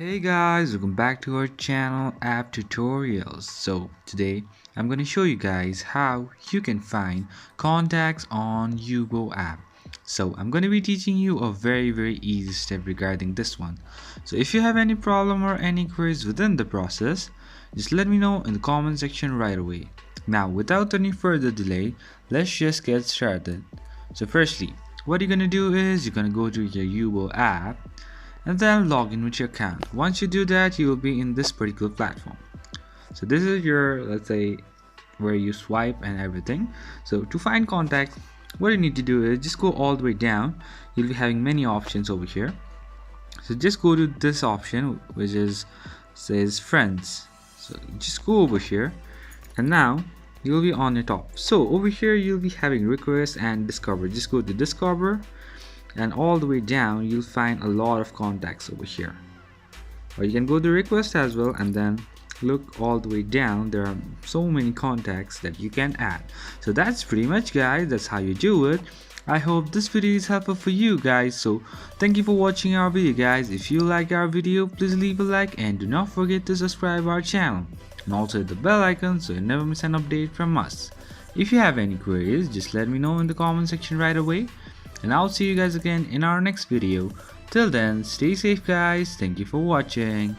Hey guys, welcome back to our channel App Tutorials. So today I'm going to show you guys how you can find contacts on Yubo app. So I'm going to be teaching you a very easy step regarding this one. So if you have any problem or any queries within the process, just let me know in the comment section right away. Now without any further delay, let's just get started. So firstly, what you're going to do is you're going to go to your Yubo app and then log in with your account. Once you do that, you will be in this particular platform. So this is your, let's say, where you swipe and everything. So to find contacts, what you need to do is just go all the way down. You'll be having many options over here. So just go to this option which is says friends. So just go over here and now you'll be on the top. So over here you'll be having request and discover. Just go to discover, and all the way down you'll find a lot of contacts over here, or you can go to request as well and then look all the way down. There are so many contacts that you can add. So that's pretty much, guys, that's how you do it. I hope this video is helpful for you guys. So thank you for watching our video, guys. If you like our video, please leave a like and do not forget to subscribe our channel and also hit the bell icon so you never miss an update from us. If you have any queries, just let me know in the comment section right away, and I'll see you guys again in our next video. Till then, stay safe guys. Thank you for watching.